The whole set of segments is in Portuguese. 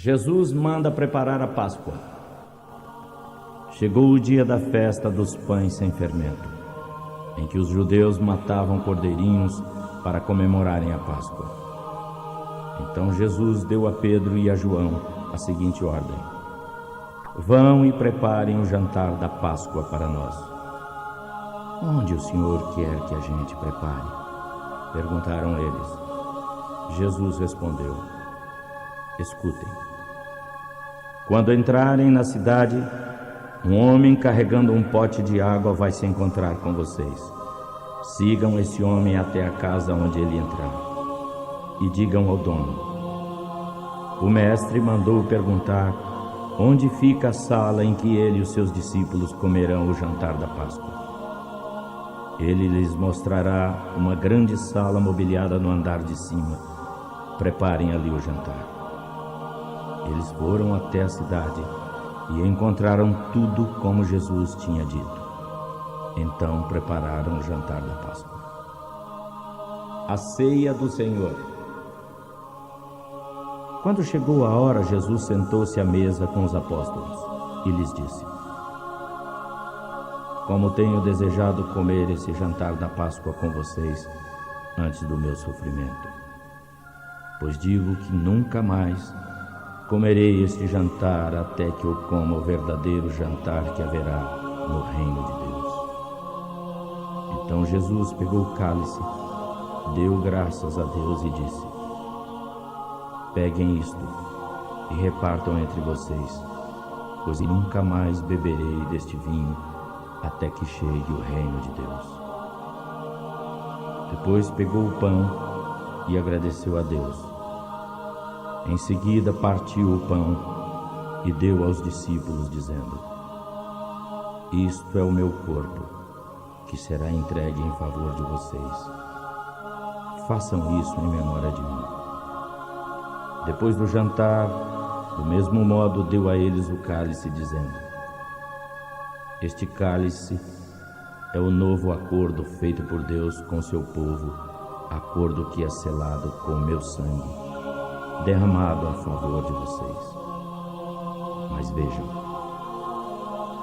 Jesus manda preparar a Páscoa. Chegou o dia da festa dos pães sem fermento, em que os judeus matavam cordeirinhos para comemorarem a Páscoa. Então Jesus deu a Pedro e a João a seguinte ordem: vão e preparem o jantar da Páscoa para nós. Onde o Senhor quer que a gente prepare? Perguntaram eles. Jesus respondeu: escutem. Quando entrarem na cidade, um homem carregando um pote de água vai se encontrar com vocês. Sigam esse homem até a casa onde ele entrar e digam ao dono: o mestre mandou perguntar onde fica a sala em que ele e os seus discípulos comerão o jantar da Páscoa. Ele lhes mostrará uma grande sala mobiliada no andar de cima. Preparem ali o jantar. Eles foram até a cidade e encontraram tudo como Jesus tinha dito. Então prepararam o jantar da Páscoa. A ceia do Senhor. Quando chegou a hora, Jesus sentou-se à mesa com os apóstolos e lhes disse: como tenho desejado comer esse jantar da Páscoa com vocês antes do meu sofrimento. Pois digo que nunca mais comerei este jantar até que eu coma o verdadeiro jantar que haverá no reino de Deus. Então Jesus pegou o cálice, deu graças a Deus e disse: peguem isto e repartam entre vocês, pois nunca mais beberei deste vinho até que chegue o reino de Deus. Depois pegou o pão e agradeceu a Deus. Em seguida partiu o pão e deu aos discípulos, dizendo: isto é o meu corpo, que será entregue em favor de vocês. Façam isso em memória de mim. Depois do jantar, do mesmo modo deu a eles o cálice, dizendo: este cálice é o novo acordo feito por Deus com seu povo, acordo que é selado com o meu sangue, derramado a favor de vocês. Mas vejam,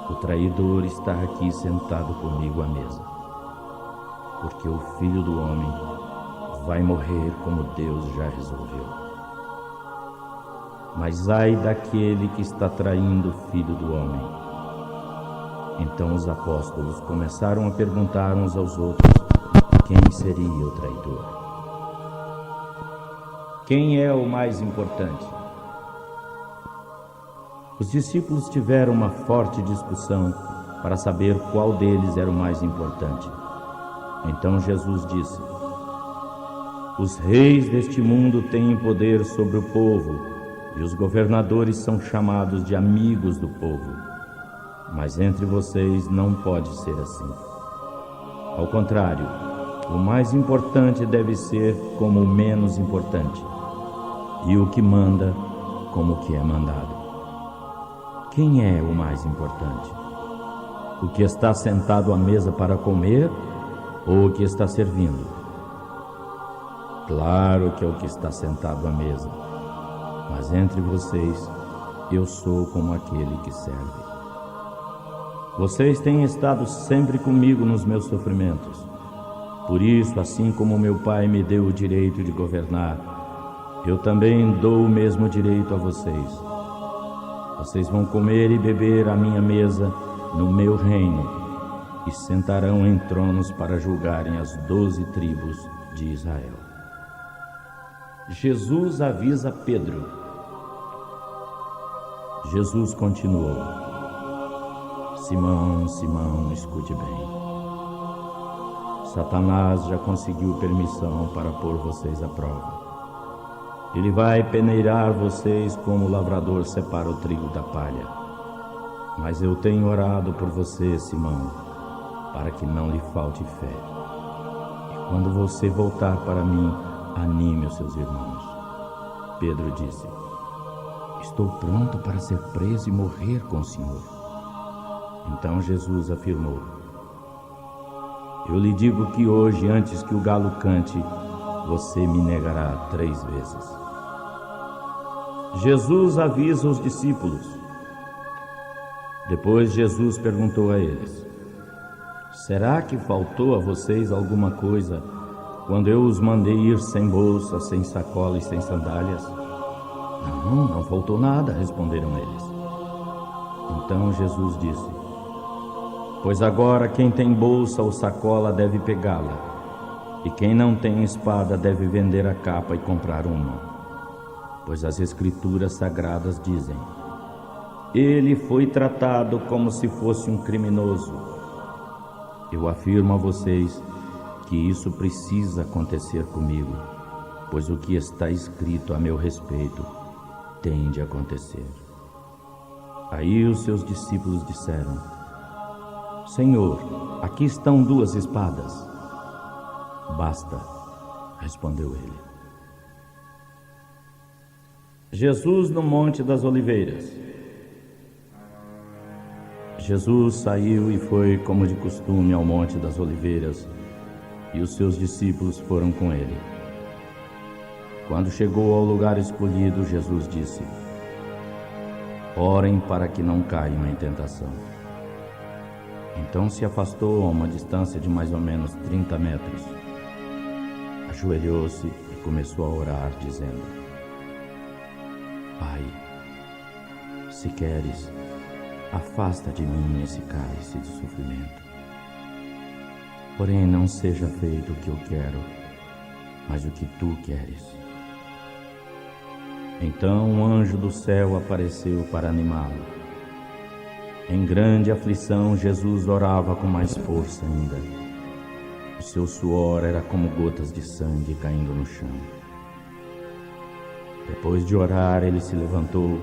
o traidor está aqui sentado comigo à mesa, porque o Filho do Homem vai morrer como Deus já resolveu. Mas ai daquele que está traindo o Filho do Homem. Então os apóstolos começaram a perguntar uns aos outros quem seria o traidor. Quem é o mais importante? Os discípulos tiveram uma forte discussão para saber qual deles era o mais importante. Então Jesus disse: os reis deste mundo têm poder sobre o povo, e os governadores são chamados de amigos do povo. Mas entre vocês não pode ser assim. Ao contrário, o mais importante deve ser como o menos importante, e o que manda como o que é mandado. Quem é o mais importante? O que está sentado à mesa para comer ou o que está servindo? Claro que é o que está sentado à mesa, mas entre vocês eu sou como aquele que serve. Vocês têm estado sempre comigo nos meus sofrimentos. Por isso, assim como meu Pai me deu o direito de governar, eu também dou o mesmo direito a vocês. Vocês vão comer e beber à minha mesa no meu reino e sentarão em tronos para julgarem as 12 tribos de Israel. Jesus avisa Pedro. Jesus continuou: Simão, Simão, escute bem. Satanás já conseguiu permissão para pôr vocês à prova. Ele vai peneirar vocês como o lavrador separa o trigo da palha. Mas eu tenho orado por você, Simão, para que não lhe falte fé. E quando você voltar para mim, anime os seus irmãos. Pedro disse: estou pronto para ser preso e morrer com o Senhor. Então Jesus afirmou: eu lhe digo que hoje, antes que o galo cante, você me negará 3 vezes. Jesus avisa os discípulos. Depois Jesus perguntou a eles: será que faltou a vocês alguma coisa quando eu os mandei ir sem bolsa, sem sacola e sem sandálias? Não faltou nada, responderam eles. Então Jesus disse: pois agora quem tem bolsa ou sacola deve pegá-la, e quem não tem espada deve vender a capa e comprar uma. Pois as Escrituras Sagradas dizem: ele foi tratado como se fosse um criminoso. Eu afirmo a vocês que isso precisa acontecer comigo, pois o que está escrito a meu respeito tem de acontecer. Aí os seus discípulos disseram: Senhor, aqui estão 2 espadas. Basta, respondeu ele. Jesus no Monte das Oliveiras. Jesus saiu e foi, como de costume, ao Monte das Oliveiras, e os seus discípulos foram com ele. Quando chegou ao lugar escolhido, Jesus disse: orem para que não caiam em tentação. Então se afastou a uma distância de mais ou menos 30 metros. Ajoelhou-se e começou a orar, dizendo: Pai, se queres, afasta de mim esse cálice de sofrimento. Porém, não seja feito o que eu quero, mas o que tu queres. Então um anjo do céu apareceu para animá-lo. Em grande aflição, Jesus orava com mais força ainda. O seu suor era como gotas de sangue caindo no chão. Depois de orar, ele se levantou,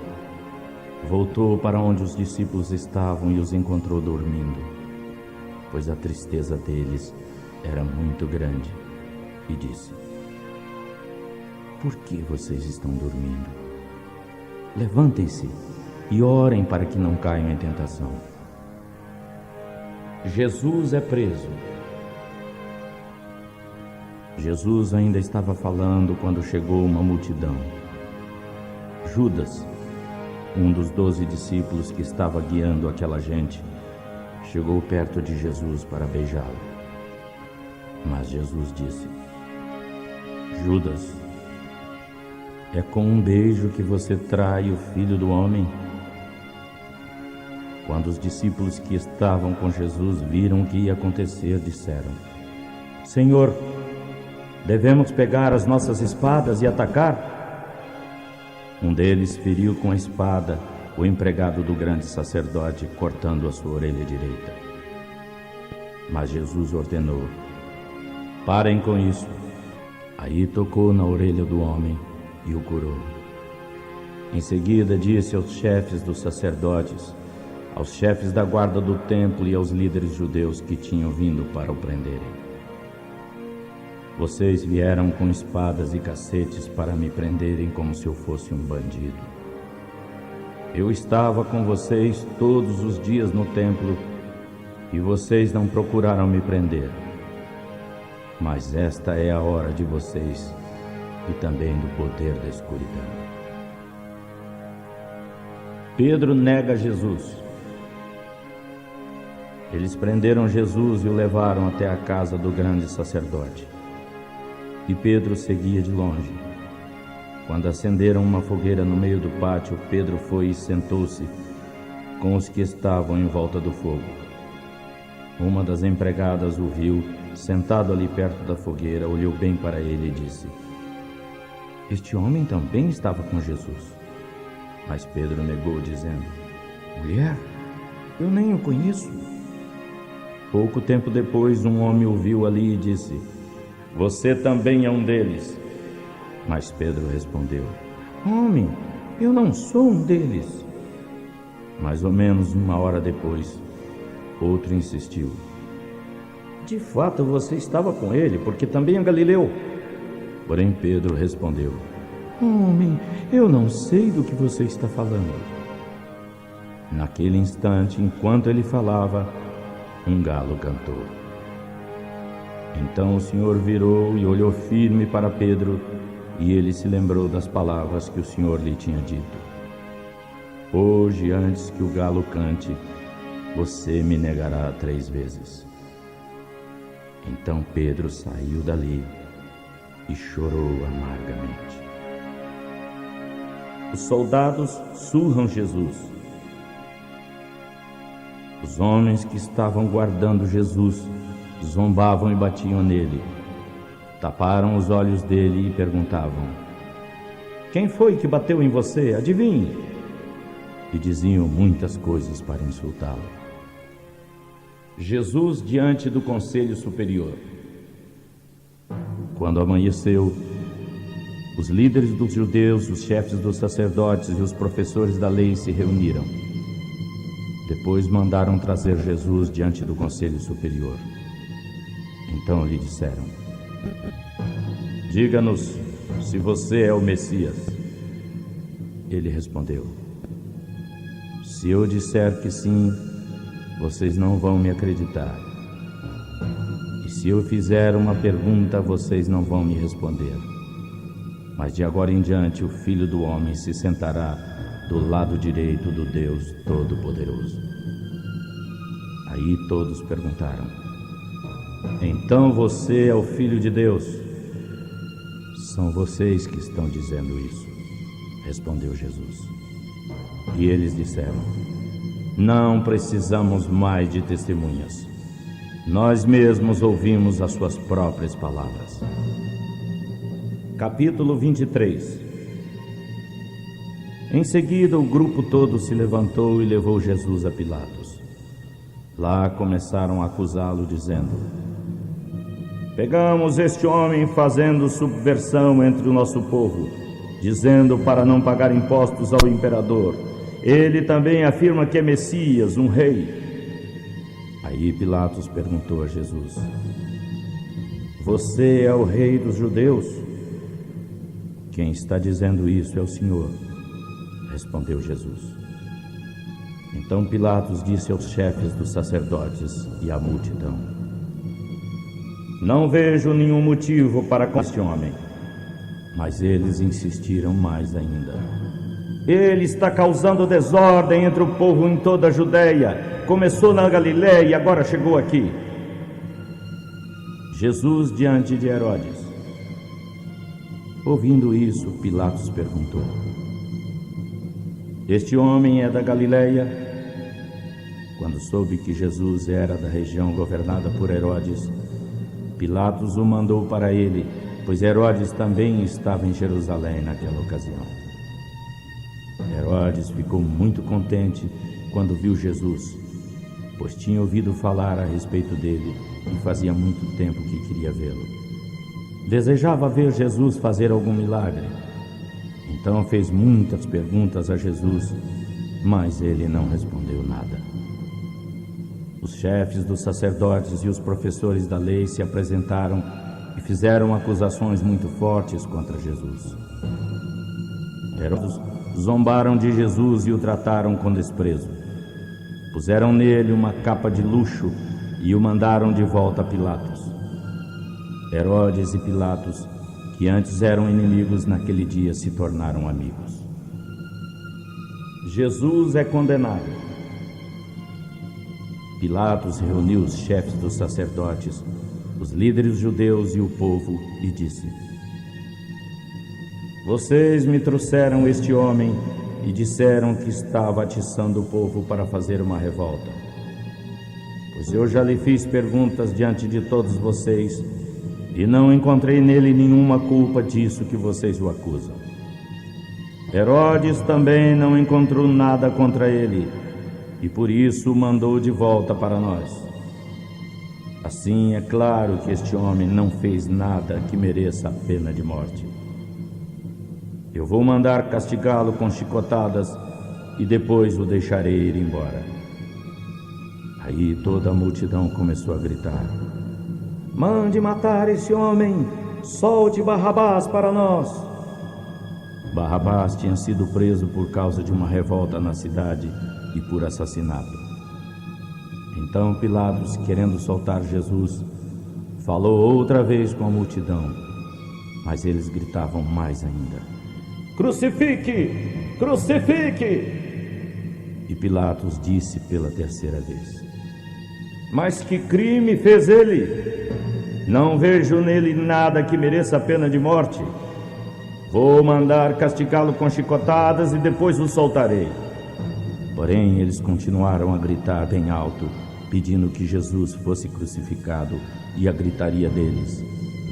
voltou para onde os discípulos estavam e os encontrou dormindo, pois a tristeza deles era muito grande, e disse: Por que vocês estão dormindo? Levantem-se e orem para que não caiam em tentação. Jesus é preso. Jesus ainda estava falando quando chegou uma multidão. Judas, um dos 12 discípulos que estava guiando aquela gente, chegou perto de Jesus para beijá-lo. Mas Jesus disse: Judas, é com um beijo que você trai o Filho do Homem? Quando os discípulos que estavam com Jesus viram o que ia acontecer, disseram: Senhor, devemos pegar as nossas espadas e atacar? Um deles feriu com a espada o empregado do grande sacerdote, cortando a sua orelha direita. Mas Jesus ordenou: Parem com isso. Aí tocou na orelha do homem e o curou. Em seguida disse aos chefes dos sacerdotes, aos chefes da guarda do templo e aos líderes judeus que tinham vindo para o prenderem: Vocês vieram com espadas e cacetes para me prenderem como se eu fosse um bandido. Eu estava com vocês todos os dias no templo e vocês não procuraram me prender. Mas esta é a hora de vocês e também do poder da escuridão. Pedro nega Jesus. Eles prenderam Jesus e o levaram até a casa do grande sacerdote. E Pedro seguia de longe. Quando acenderam uma fogueira no meio do pátio, Pedro foi e sentou-se com os que estavam em volta do fogo. Uma das empregadas o viu, sentado ali perto da fogueira, olhou bem para ele e disse: Este homem também estava com Jesus. Mas Pedro negou, dizendo: Mulher, eu nem o conheço. Pouco tempo depois, um homem o viu ali e disse: Você também é um deles. Mas Pedro respondeu: Homem, eu não sou um deles. Mais ou menos uma hora depois, outro insistiu: De fato você estava com ele, porque também é galileu. Porém Pedro respondeu: Homem, eu não sei do que você está falando. Naquele instante, enquanto ele falava, um galo cantou. Então o Senhor virou e olhou firme para Pedro e ele se lembrou das palavras que o Senhor lhe tinha dito: hoje, antes que o galo cante, você me negará 3 vezes. Então Pedro saiu dali e chorou amargamente. Os soldados surram Jesus. Os homens que estavam guardando Jesus zombavam e batiam nele. Taparam os olhos dele e perguntavam: quem foi que bateu em você? Adivinhe! E diziam muitas coisas para insultá-lo. Jesus diante do Conselho Superior. Quando amanheceu, os líderes dos judeus, os chefes dos sacerdotes e os professores da lei se reuniram. Depois mandaram trazer Jesus diante do Conselho Superior. Então lhe disseram: diga-nos se você é o Messias. Ele respondeu: se eu disser que sim, vocês não vão me acreditar. E se eu fizer uma pergunta, vocês não vão me responder. Mas de agora em diante o Filho do Homem se sentará do lado direito do Deus Todo-Poderoso. Aí todos perguntaram: então você é o Filho de Deus? São vocês que estão dizendo isso, respondeu Jesus. E eles disseram: não precisamos mais de testemunhas. Nós mesmos ouvimos as suas próprias palavras. Capítulo 23. Em seguida, o grupo todo se levantou e levou Jesus a Pilatos. Lá começaram a acusá-lo, dizendo: pegamos este homem fazendo subversão entre o nosso povo, dizendo para não pagar impostos ao imperador. Ele também afirma que é Messias, um rei. Aí Pilatos perguntou a Jesus: você é o rei dos judeus? Quem está dizendo isso é o Senhor, respondeu Jesus. Então Pilatos disse aos chefes dos sacerdotes e à multidão: não vejo nenhum motivo para com este homem. Mas eles insistiram mais ainda: ele está causando desordem entre o povo em toda a Judeia. Começou na Galiléia e agora chegou aqui. Jesus diante de Herodes. Ouvindo isso, Pilatos perguntou: este homem é da Galiléia? Quando soube que Jesus era da região governada por Herodes, Pilatos o mandou para ele, pois Herodes também estava em Jerusalém naquela ocasião. Herodes ficou muito contente quando viu Jesus, pois tinha ouvido falar a respeito dele e fazia muito tempo que queria vê-lo. Desejava ver Jesus fazer algum milagre. Então fez muitas perguntas a Jesus, mas ele não respondeu nada. Os chefes dos sacerdotes e os professores da lei se apresentaram e fizeram acusações muito fortes contra Jesus. Herodes zombaram de Jesus e o trataram com desprezo. Puseram nele uma capa de luxo e o mandaram de volta a Pilatos. Herodes e Pilatos, que antes eram inimigos, naquele dia se tornaram amigos. Jesus é condenado. Pilatos reuniu os chefes dos sacerdotes, os líderes judeus e o povo e disse: vocês me trouxeram este homem e disseram que estava atiçando o povo para fazer uma revolta. Pois eu já lhe fiz perguntas diante de todos vocês e não encontrei nele nenhuma culpa disso que vocês o acusam. Herodes também não encontrou nada contra ele e por isso o mandou de volta para nós. Assim é claro que este homem não fez nada que mereça a pena de morte. Eu vou mandar castigá-lo com chicotadas e depois o deixarei ir embora. Aí toda a multidão começou a gritar: mande matar esse homem, solte Barrabás para nós. Barrabás tinha sido preso por causa de uma revolta na cidade e por assassinato. Então Pilatos, querendo soltar Jesus, falou outra vez com a multidão Mas eles gritavam mais ainda: Crucifique! Crucifique! E Pilatos disse pela terceira vez: Mas que crime fez ele? Não vejo nele nada que mereça a pena de morte. Vou mandar castigá-lo com chicotadas e depois o soltarei. Porém, eles continuaram a gritar bem alto, pedindo que Jesus fosse crucificado, e a gritaria deles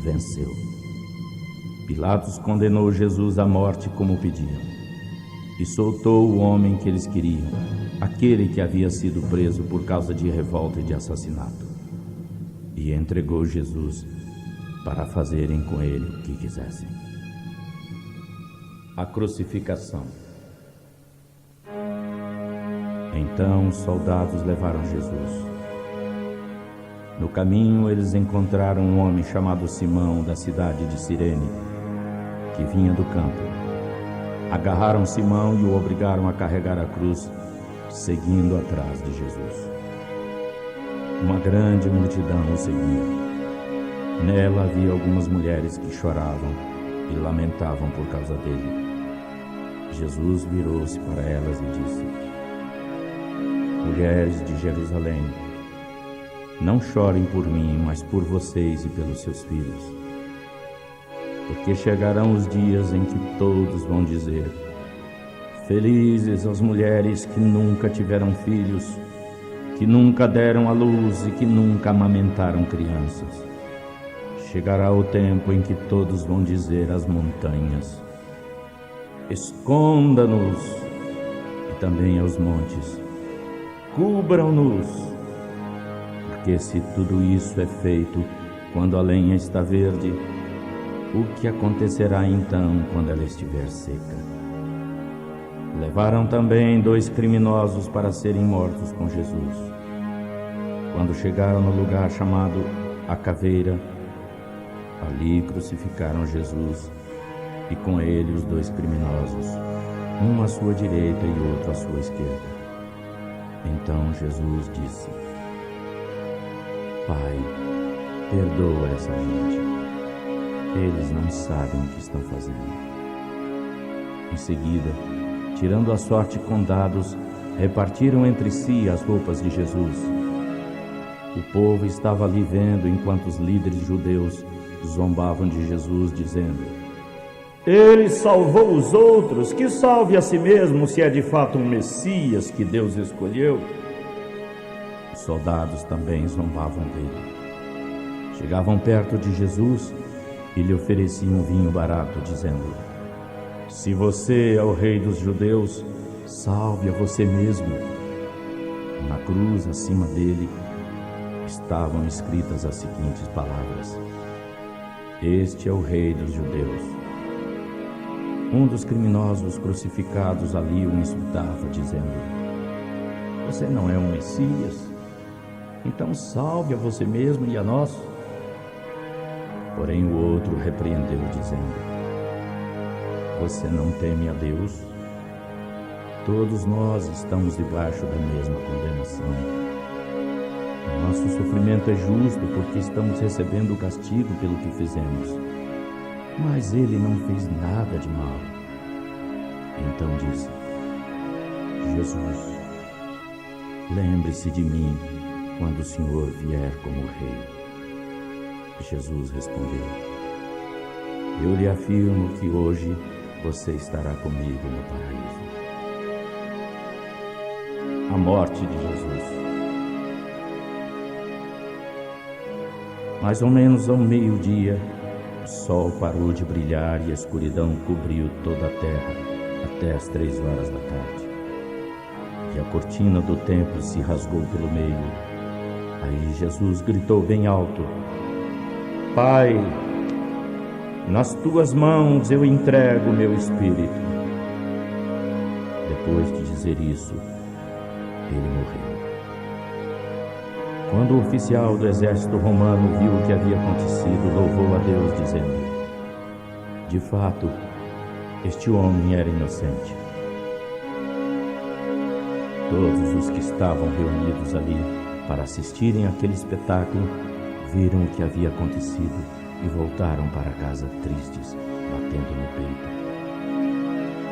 venceu. Pilatos condenou Jesus à morte como pediam, e soltou o homem que eles queriam, aquele que havia sido preso por causa de revolta e de assassinato, e entregou Jesus para fazerem com ele o que quisessem. A crucificação. Então os soldados levaram Jesus. No caminho eles encontraram um homem chamado Simão, da cidade de Cirene, que vinha do campo. Agarraram Simão e o obrigaram a carregar a cruz, seguindo atrás de Jesus. Uma grande multidão o seguia. Nela havia algumas mulheres que choravam e lamentavam por causa dele. Jesus virou-se para elas e disse: Mulheres de Jerusalém, não chorem por mim, mas por vocês e pelos seus filhos. Porque chegarão os dias em que todos vão dizer: Felizes as mulheres que nunca tiveram filhos, que nunca deram à luz e que nunca amamentaram crianças. Chegará o tempo em que todos vão dizer às montanhas: Esconda-nos, e também aos montes: Cubram-nos. Porque se tudo isso é feito quando a lenha está verde, o que acontecerá então quando ela estiver seca? Levaram também 2 criminosos para serem mortos com Jesus. Quando chegaram no lugar chamado A Caveira, ali crucificaram Jesus e com ele os 2 criminosos, um à sua direita e outro à sua esquerda. Então Jesus disse: Pai, perdoa essa gente. Eles não sabem o que estão fazendo. Em seguida, tirando a sorte com dados, repartiram entre si as roupas de Jesus. O povo estava ali vendo enquanto os líderes judeus zombavam de Jesus, dizendo: Ele salvou os outros, que salve a si mesmo se é de fato um Messias que Deus escolheu. Os soldados também zombavam dele. Chegavam perto de Jesus e lhe ofereciam vinho barato, dizendo: Se você é o rei dos judeus, salve a você mesmo. Na cruz, acima dele, estavam escritas as seguintes palavras: Este é o rei dos judeus. Um dos criminosos crucificados ali o insultava, dizendo: Você não é um Messias? Então salve a você mesmo e a nós. Porém o outro repreendeu, dizendo: Você não teme a Deus? Todos nós estamos debaixo da mesma condenação. Nosso sofrimento é justo porque estamos recebendo o castigo pelo que fizemos. Mas ele não fez nada de mal. Então disse: Jesus, lembre-se de mim quando o Senhor vier como rei. Jesus respondeu: Eu lhe afirmo que hoje você estará comigo no paraíso. A morte de Jesus. Mais ou menos ao meio-dia, o sol parou de brilhar e a escuridão cobriu toda a terra até as 3 horas da tarde. E a cortina do templo se rasgou pelo meio. Aí Jesus gritou bem alto: Pai, nas tuas mãos eu entrego o meu espírito. Depois de dizer isso, ele morreu. Quando o oficial do exército romano viu o que havia acontecido, louvou a Deus, dizendo: De fato, este homem era inocente. Todos os que estavam reunidos ali para assistirem àquele espetáculo viram o que havia acontecido e voltaram para casa tristes, batendo no peito.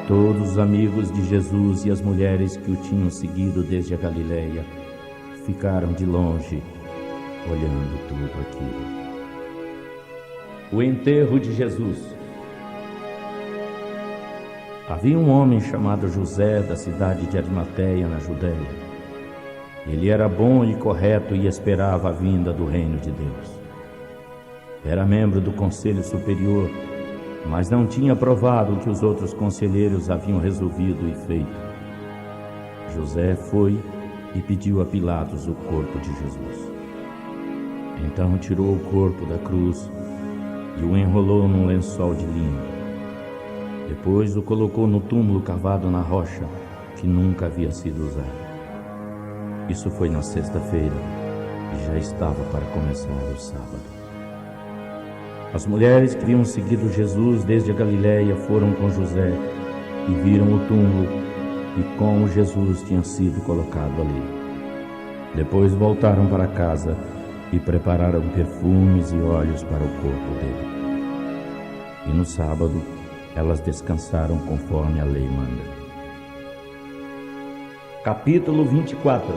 Todos os amigos de Jesus e as mulheres que o tinham seguido desde a Galileia ficaram de longe, olhando tudo aquilo. O enterro de Jesus. Havia um homem chamado José, da cidade de Arimateia, na Judéia. Ele era bom e correto e esperava a vinda do reino de Deus. Era membro do conselho superior, mas não tinha provado o que os outros conselheiros haviam resolvido e feito. José foi e pediu a Pilatos o corpo de Jesus. Então tirou o corpo da cruz e o enrolou num lençol de linho. Depois o colocou no túmulo cavado na rocha, que nunca havia sido usado. Isso foi na sexta-feira e já estava para começar o sábado. As mulheres que haviam seguido Jesus desde a Galileia foram com José e viram o túmulo e como Jesus tinha sido colocado ali. Depois voltaram para casa e prepararam perfumes e óleos para o corpo dele. E no sábado, elas descansaram conforme a lei manda. Capítulo 24.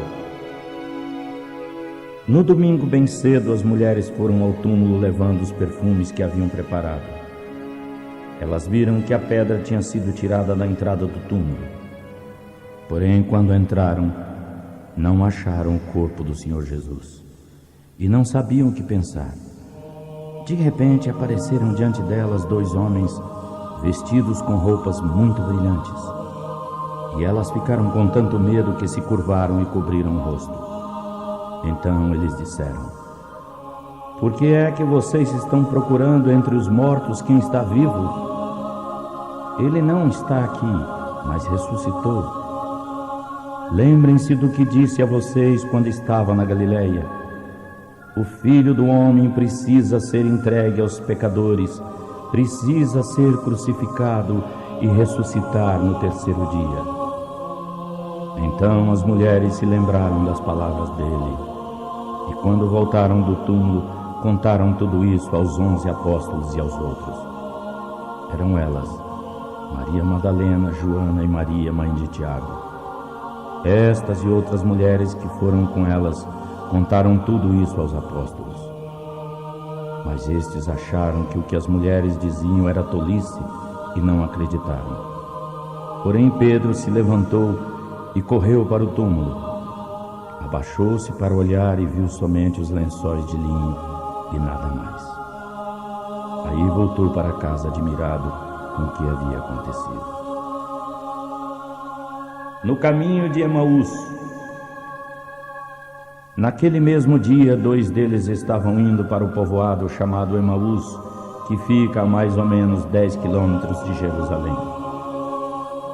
No domingo bem cedo, as mulheres foram ao túmulo levando os perfumes que haviam preparado. Elas viram que a pedra tinha sido tirada da entrada do túmulo. Porém, quando entraram, não acharam o corpo do Senhor Jesus e não sabiam o que pensar. De repente apareceram diante delas 2 homens vestidos com roupas muito brilhantes. E elas ficaram com tanto medo que se curvaram e cobriram o rosto. Então eles disseram: Por que é que vocês estão procurando entre os mortos quem está vivo? Ele não está aqui, mas ressuscitou. Lembrem-se do que disse a vocês quando estava na Galileia. O Filho do Homem precisa ser entregue aos pecadores, precisa ser crucificado e ressuscitar no terceiro dia. Então as mulheres se lembraram das palavras dele, e quando voltaram do túmulo, contaram tudo isso aos 11 apóstolos e aos outros. Eram elas, Maria Madalena, Joana e Maria, mãe de Tiago. Estas e outras mulheres que foram com elas contaram tudo isso aos apóstolos. Mas estes acharam que o que as mulheres diziam era tolice e não acreditaram. Porém Pedro se levantou e correu para o túmulo. Abaixou-se para olhar e viu somente os lençóis de linho e nada mais. Aí voltou para casa admirado com o que havia acontecido. No caminho de Emaús. Naquele mesmo dia, 2 deles estavam indo para o povoado chamado Emaús, que fica a mais ou menos 10 quilômetros de Jerusalém.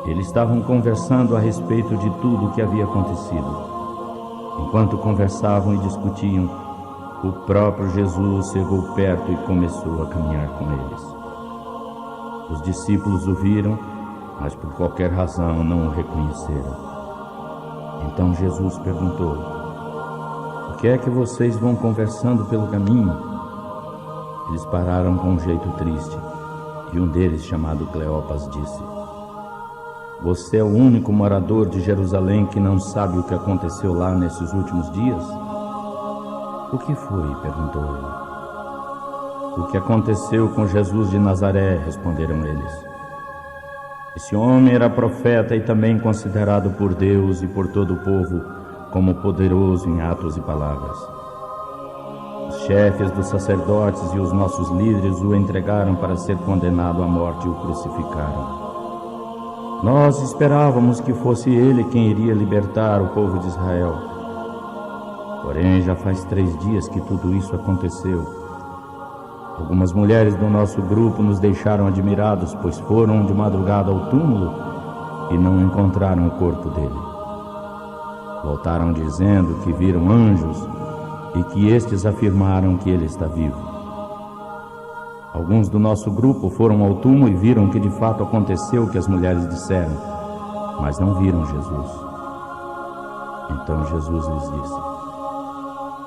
Eles estavam conversando a respeito de tudo o que havia acontecido. Enquanto conversavam e discutiam, o próprio Jesus chegou perto e começou a caminhar com eles. Os discípulos o viram, mas por qualquer razão não o reconheceram. Então Jesus perguntou: O que é que vocês vão conversando pelo caminho? Eles pararam com um jeito triste, e um deles, chamado Cleopas, disse: Você é o único morador de Jerusalém que não sabe o que aconteceu lá nesses últimos dias? O que foi? Perguntou ele. O que aconteceu com Jesus de Nazaré, responderam eles. Esse homem era profeta e também considerado por Deus e por todo o povo como poderoso em atos e palavras. Os chefes dos sacerdotes e os nossos líderes o entregaram para ser condenado à morte e o crucificaram. Nós esperávamos que fosse ele quem iria libertar o povo de Israel. Porém, já faz 3 dias que tudo isso aconteceu. Algumas mulheres do nosso grupo nos deixaram admirados, pois foram de madrugada ao túmulo e não encontraram o corpo dele. Voltaram dizendo que viram anjos e que estes afirmaram que ele está vivo. Alguns do nosso grupo foram ao túmulo e viram que de fato aconteceu o que as mulheres disseram, mas não viram Jesus. Então Jesus lhes disse: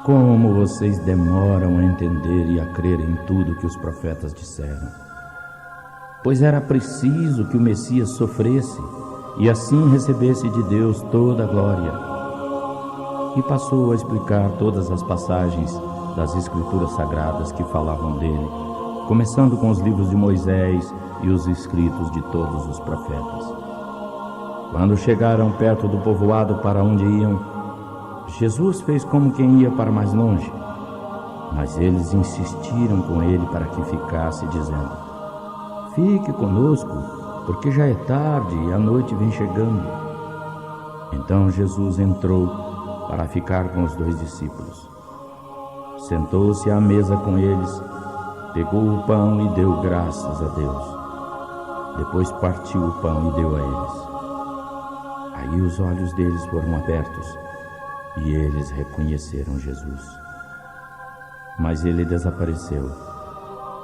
Como vocês demoram a entender e a crer em tudo que os profetas disseram? Pois era preciso que o Messias sofresse e assim recebesse de Deus toda a glória. E passou a explicar todas as passagens das Escrituras Sagradas que falavam dele, começando com os livros de Moisés e os escritos de todos os profetas. Quando chegaram perto do povoado para onde iam, Jesus fez como quem ia para mais longe, mas eles insistiram com ele para que ficasse, dizendo: "Fique conosco, porque já é tarde e a noite vem chegando." Então Jesus entrou para ficar com os 2 discípulos. Sentou-se à mesa com eles, pegou o pão e deu graças a Deus. Depois partiu o pão e deu a eles. Aí os olhos deles foram abertos e eles reconheceram Jesus. Mas ele desapareceu.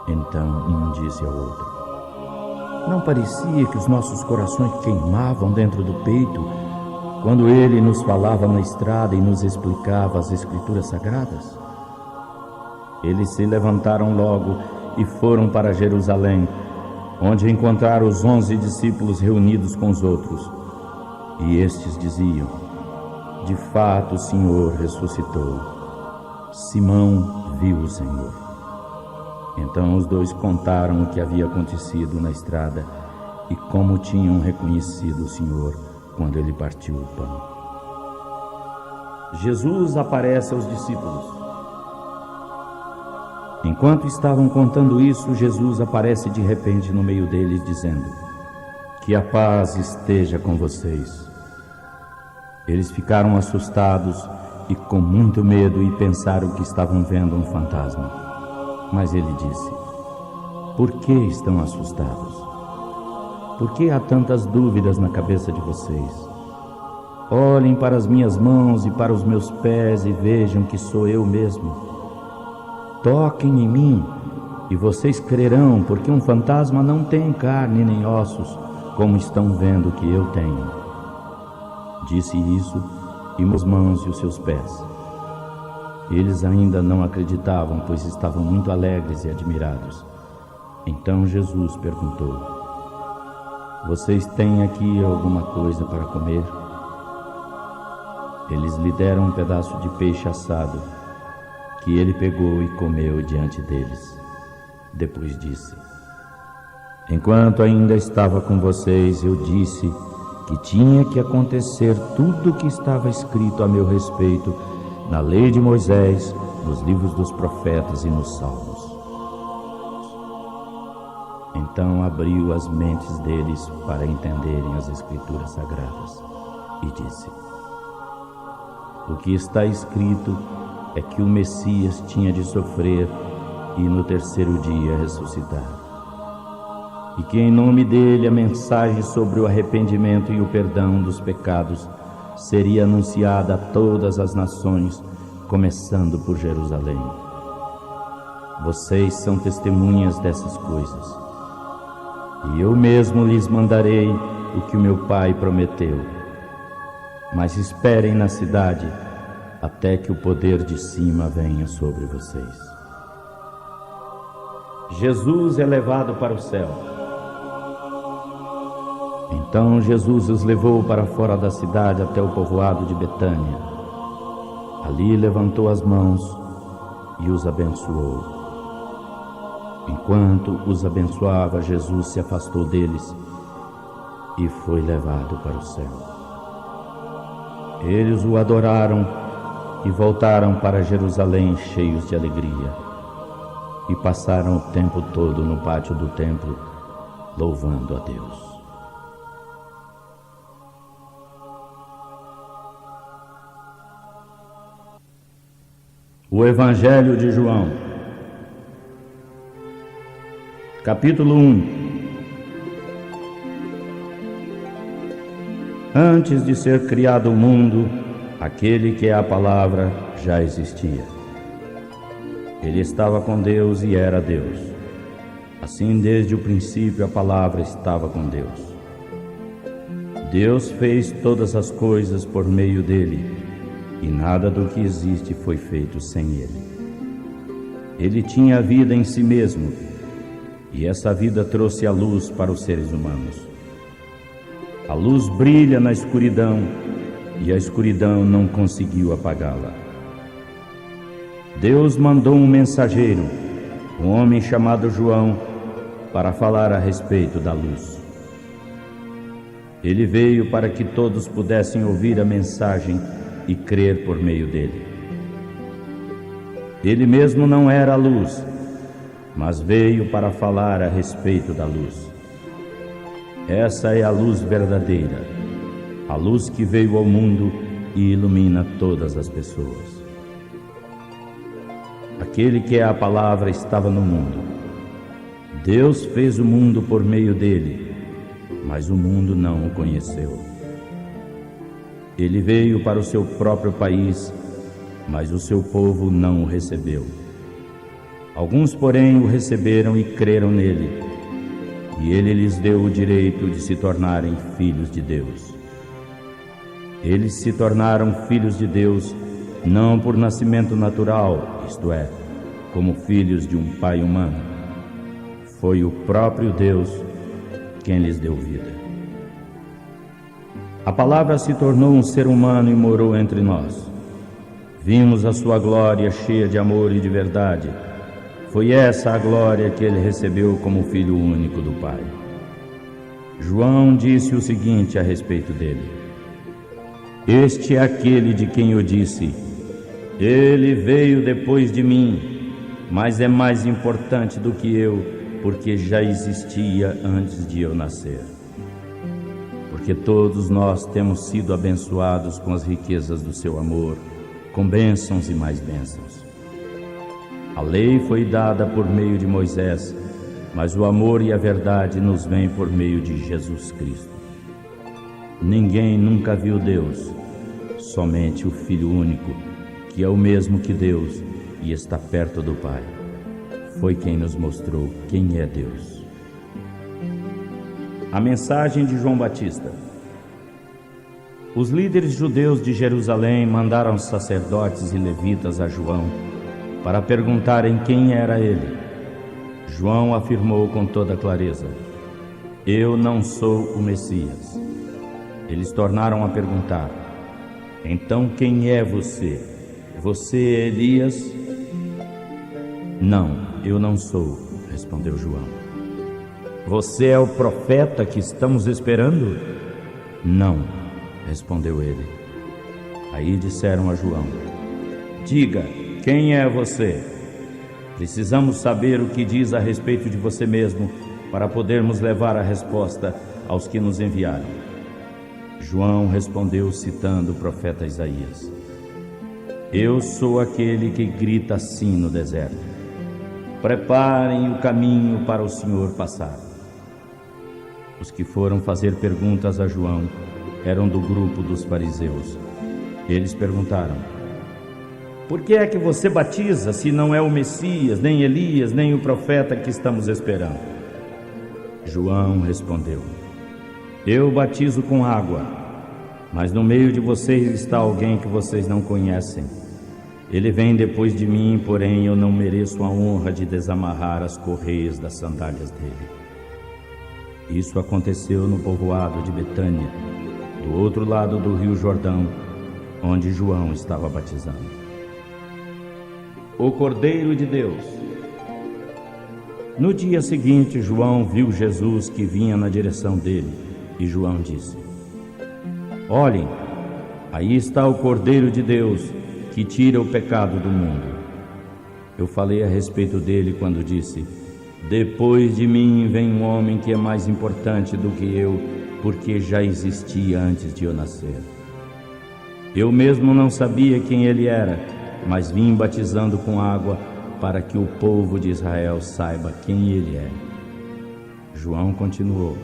Então um disse ao outro: "Não parecia que os nossos corações queimavam dentro do peito quando ele nos falava na estrada e nos explicava as Escrituras Sagradas?" Eles se levantaram logo e foram para Jerusalém, onde encontraram os 11 discípulos reunidos com os outros. E estes diziam: "De fato o Senhor ressuscitou. Simão viu o Senhor." Então os 2 contaram o que havia acontecido na estrada e como tinham reconhecido o Senhor quando ele partiu o pão. Jesus aparece aos discípulos. Enquanto estavam contando isso, Jesus aparece de repente no meio deles, dizendo: "Que a paz esteja com vocês." Eles ficaram assustados e com muito medo e pensaram que estavam vendo um fantasma. Mas ele disse: "Por que estão assustados? Por que há tantas dúvidas na cabeça de vocês? Olhem para as minhas mãos e para os meus pés e vejam que sou eu mesmo. Toquem em mim e vocês crerão, porque um fantasma não tem carne nem ossos, como estão vendo que eu tenho." Disse isso e mostrou as mãos e os seus pés. Eles ainda não acreditavam, pois estavam muito alegres e admirados. Então Jesus perguntou: "Vocês têm aqui alguma coisa para comer?" Eles lhe deram um pedaço de peixe assado, que ele pegou e comeu diante deles. Depois disse: "Enquanto ainda estava com vocês, eu disse que tinha que acontecer tudo o que estava escrito a meu respeito na lei de Moisés, nos livros dos profetas e nos salmos." Então abriu as mentes deles para entenderem as Escrituras Sagradas e disse: "O que está escrito é que o Messias tinha de sofrer e no terceiro dia ressuscitar, e que em nome dele a mensagem sobre o arrependimento e o perdão dos pecados seria anunciada a todas as nações, começando por Jerusalém. Vocês são testemunhas dessas coisas, e eu mesmo lhes mandarei o que o meu Pai prometeu. Mas esperem na cidade até que o poder de cima venha sobre vocês." Jesus é levado para o céu. Então Jesus os levou para fora da cidade até o povoado de Betânia. Ali levantou as mãos e os abençoou. Enquanto os abençoava, Jesus se afastou deles e foi levado para o céu. Eles o adoraram e voltaram para Jerusalém cheios de alegria, e passaram o tempo todo no pátio do templo, louvando a Deus. O Evangelho de João, capítulo 1. Antes de ser criado o mundo, aquele que é a palavra já existia. Ele estava com Deus e era Deus. Assim, desde o princípio, a palavra estava com Deus. Deus fez todas as coisas por meio dele, e nada do que existe foi feito sem ele. Ele tinha a vida em si mesmo, e essa vida trouxe a luz para os seres humanos. A luz brilha na escuridão, e a escuridão não conseguiu apagá-la. Deus mandou um mensageiro, um homem chamado João, para falar a respeito da luz. Ele veio para que todos pudessem ouvir a mensagem e crer por meio dele. Ele mesmo não era a luz, mas veio para falar a respeito da luz. Essa é a luz verdadeira, a luz que veio ao mundo e ilumina todas as pessoas. Aquele que é a palavra estava no mundo. Deus fez o mundo por meio dele, mas o mundo não o conheceu. Ele veio para o seu próprio país, mas o seu povo não o recebeu. Alguns, porém, o receberam e creram nele, e ele lhes deu o direito de se tornarem filhos de Deus. Eles se tornaram filhos de Deus não por nascimento natural, isto é, como filhos de um pai humano. Foi o próprio Deus quem lhes deu vida. A palavra se tornou um ser humano e morou entre nós. Vimos a sua glória cheia de amor e de verdade. Foi essa a glória que ele recebeu como filho único do Pai. João disse o seguinte a respeito dele: Este é aquele de quem eu disse, ele veio depois de mim, mas é mais importante do que eu, porque já existia antes de eu nascer. Porque todos nós temos sido abençoados com as riquezas do seu amor, com bênçãos e mais bênçãos. A lei foi dada por meio de Moisés, mas o amor e a verdade nos vêm por meio de Jesus Cristo. Ninguém nunca viu Deus, somente o Filho único, que é o mesmo que Deus e está perto do Pai. Foi quem nos mostrou quem é Deus. A mensagem de João Batista. Os líderes judeus de Jerusalém mandaram sacerdotes e levitas a João para perguntarem quem era ele. João afirmou com toda clareza: Eu não sou o Messias. Eles tornaram a perguntar: Então quem é você? Você é Elias? Não, eu não sou, respondeu João. Você é o profeta que estamos esperando? Não, respondeu ele. Aí disseram a João: Diga, quem é você? Precisamos saber o que diz a respeito de você mesmo, para podermos levar a resposta aos que nos enviaram. João respondeu citando o profeta Isaías: Eu sou aquele que grita assim no deserto: Preparem o caminho para o Senhor passar. Os que foram fazer perguntas a João eram do grupo dos fariseus. Eles perguntaram: Por que é que você batiza, se não é o Messias, nem Elias, nem o profeta que estamos esperando? João respondeu: Eu batizo com água, mas no meio de vocês está alguém que vocês não conhecem. Ele vem depois de mim, porém eu não mereço a honra de desamarrar as correias das sandálias dele. Isso aconteceu no povoado de Betânia, do outro lado do rio Jordão, onde João estava batizando. O Cordeiro de Deus. No dia seguinte, João viu Jesus que vinha na direção dele, e João disse: Olhem, aí está o Cordeiro de Deus, que tira o pecado do mundo. Eu falei a respeito dele quando disse: Depois de mim vem um homem que é mais importante do que eu, porque já existia antes de eu nascer. Eu mesmo não sabia quem ele era, mas vim batizando com água para que o povo de Israel saiba quem ele é. João continuou: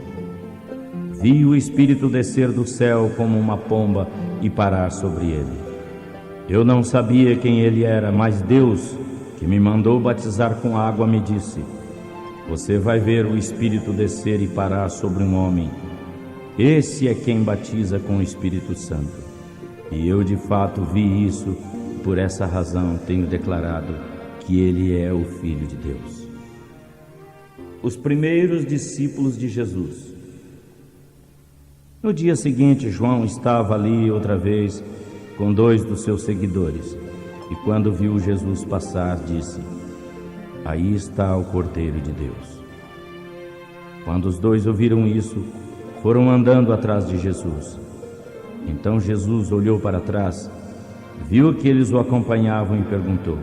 Vi o Espírito descer do céu como uma pomba e parar sobre ele. Eu não sabia quem ele era, mas Deus, que me mandou batizar com água, me disse: Você vai ver o Espírito descer e parar sobre um homem. Esse é quem batiza com o Espírito Santo. E eu de fato vi isso, e por essa razão tenho declarado que ele é o Filho de Deus. Os primeiros discípulos de Jesus. No dia seguinte, João estava ali outra vez com 2 dos seus seguidores, e quando viu Jesus passar, disse: "Aí está o Cordeiro de Deus." Quando os 2 ouviram isso, foram andando atrás de Jesus. Então Jesus olhou para trás, viu que eles o acompanhavam e perguntou: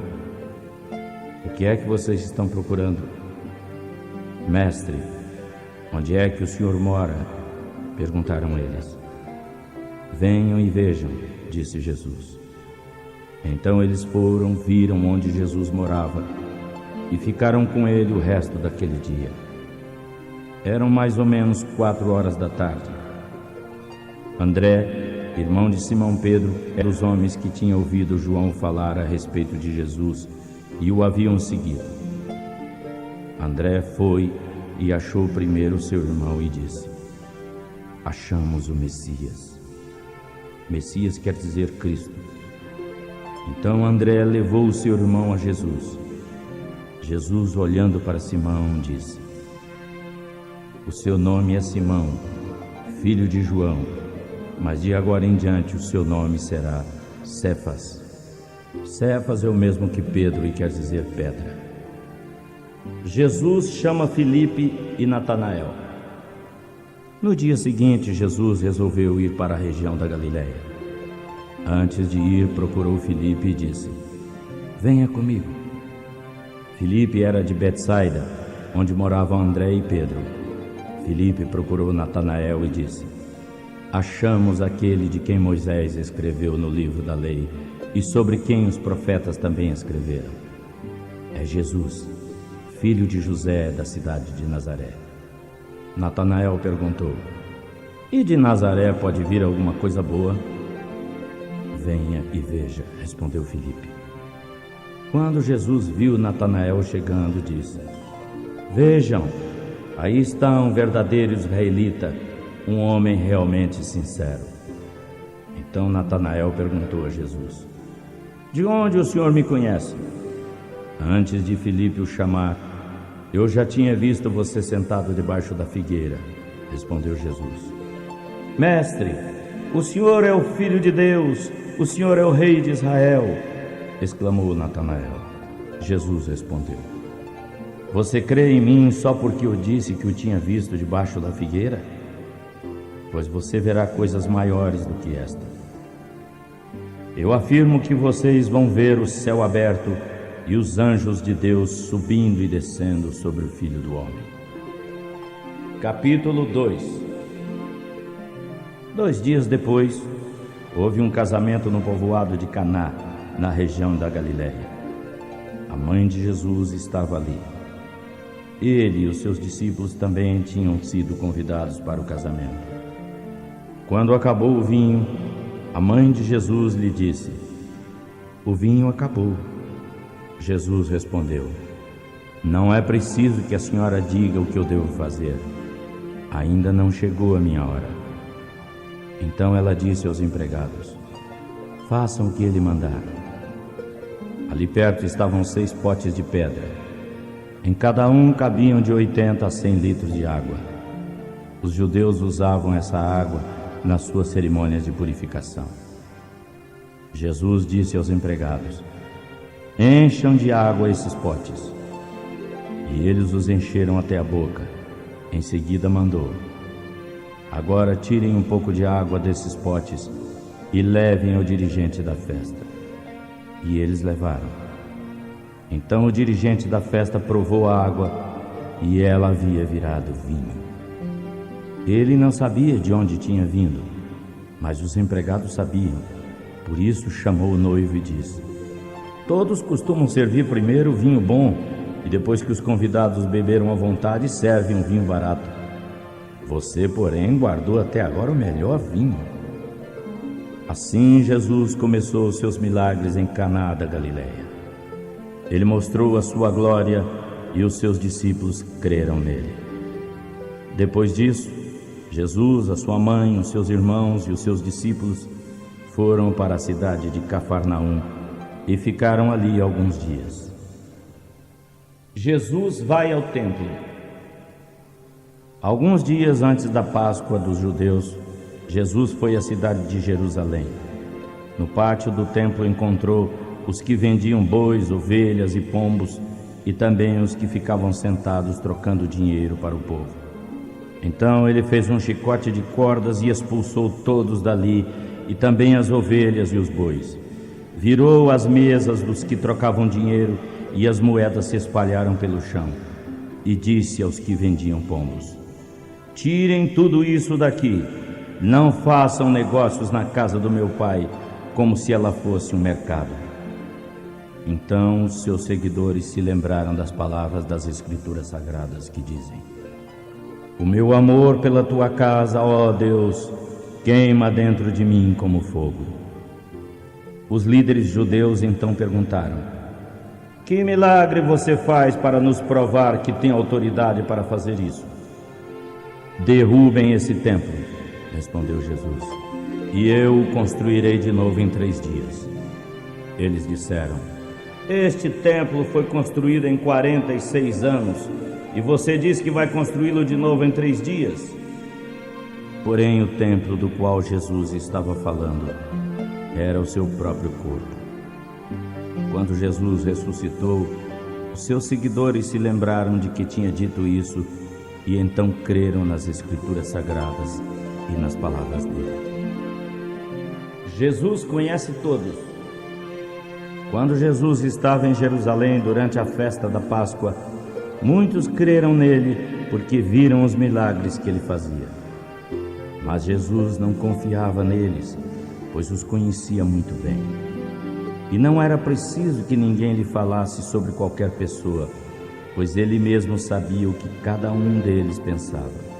"O que é que vocês estão procurando?" "Mestre, onde é que o Senhor mora?" perguntaram eles. "Venham e vejam", disse Jesus. Então eles foram, viram onde Jesus morava e ficaram com ele o resto daquele dia. Eram mais ou menos 4 da tarde. André, irmão de Simão Pedro, era os homens que tinham ouvido João falar a respeito de Jesus e o haviam seguido. André foi e achou primeiro seu irmão e disse: "Achamos o Messias." Messias quer dizer Cristo. Então André levou o seu irmão a Jesus. Jesus, olhando para Simão, disse: "O seu nome é Simão, filho de João, mas de agora em diante o seu nome será Cefas." Cefas é o mesmo que Pedro e quer dizer pedra. Jesus chama Filipe e Natanael. No dia seguinte, Jesus resolveu ir para a região da Galileia. Antes de ir, procurou Filipe e disse: "Venha comigo." Filipe era de Betsaida, onde moravam André e Pedro. Filipe procurou Natanael e disse: "Achamos aquele de quem Moisés escreveu no livro da lei e sobre quem os profetas também escreveram. É Jesus, filho de José, da cidade de Nazaré." Natanael perguntou: "E de Nazaré pode vir alguma coisa boa?" "Venha e veja", respondeu Filipe. Quando Jesus viu Natanael chegando, disse: "Vejam, aí está um verdadeiro israelita, um homem realmente sincero." Então Natanael perguntou a Jesus: "De onde o Senhor me conhece?" "Antes de Filipe o chamar, eu já tinha visto você sentado debaixo da figueira", respondeu Jesus. "Mestre, o Senhor é o Filho de Deus, o Senhor é o Rei de Israel", exclamou Natanael. Jesus respondeu: "Você crê em mim só porque eu disse que o tinha visto debaixo da figueira? Pois você verá coisas maiores do que esta. Eu afirmo que vocês vão ver o céu aberto e os anjos de Deus subindo e descendo sobre o Filho do Homem." Capítulo 2. 2 dias depois, houve um casamento no povoado de Caná, na região da Galileia. A mãe de Jesus estava ali. Ele e os seus discípulos também tinham sido convidados para o casamento. Quando acabou o vinho, a mãe de Jesus lhe disse: "O vinho acabou." Jesus respondeu: "Não é preciso que a senhora diga o que eu devo fazer. Ainda não chegou a minha hora." Então ela disse aos empregados: "Façam o que ele mandar." Ali perto estavam 6 potes de pedra. Em cada um cabiam de 80 a 100 litros de água. Os judeus usavam essa água nas suas cerimônias de purificação. Jesus disse aos empregados: "Encham de água esses potes." E eles os encheram até a boca. Em seguida mandou: "Agora tirem um pouco de água desses potes e levem ao dirigente da festa." E eles levaram. Então o dirigente da festa provou a água e ela havia virado vinho. Ele não sabia de onde tinha vindo, mas os empregados sabiam. Por isso chamou o noivo e disse: "Todos costumam servir primeiro o vinho bom, e depois que os convidados beberam à vontade, servem um vinho barato. Você, porém, guardou até agora o melhor vinho." Assim Jesus começou os seus milagres em Caná da Galileia. Ele mostrou a sua glória e os seus discípulos creram nele. Depois disso, Jesus, a sua mãe, os seus irmãos e os seus discípulos foram para a cidade de Cafarnaum e ficaram ali alguns dias. Jesus vai ao templo. Alguns dias antes da Páscoa dos judeus, Jesus foi à cidade de Jerusalém. No pátio do templo encontrou os que vendiam bois, ovelhas e pombos, e também os que ficavam sentados trocando dinheiro para o povo. Então ele fez um chicote de cordas e expulsou todos dali, e também as ovelhas e os bois. Virou as mesas dos que trocavam dinheiro, e as moedas se espalharam pelo chão. E disse aos que vendiam pombos: tirem tudo isso daqui, não façam negócios na casa do meu pai, como se ela fosse um mercado. Então os seus seguidores se lembraram das palavras das Escrituras Sagradas que dizem: o meu amor pela tua casa, ó Deus, queima dentro de mim como fogo. Os líderes judeus então perguntaram: que milagre você faz para nos provar que tem autoridade para fazer isso? Derrubem esse templo, respondeu Jesus, e eu o construirei de novo em 3 dias. Eles disseram: este templo foi construído em 46 anos, e você diz que vai construí-lo de novo em 3 dias? Porém, o templo do qual Jesus estava falando era o seu próprio corpo. Quando Jesus ressuscitou, os seus seguidores se lembraram de que tinha dito isso, e então creram nas Escrituras Sagradas e nas palavras dele. Jesus conhece todos. Quando Jesus estava em Jerusalém durante a festa da Páscoa, muitos creram nele porque viram os milagres que ele fazia. Mas Jesus não confiava neles, pois os conhecia muito bem. E não era preciso que ninguém lhe falasse sobre qualquer pessoa, pois ele mesmo sabia o que cada um deles pensava.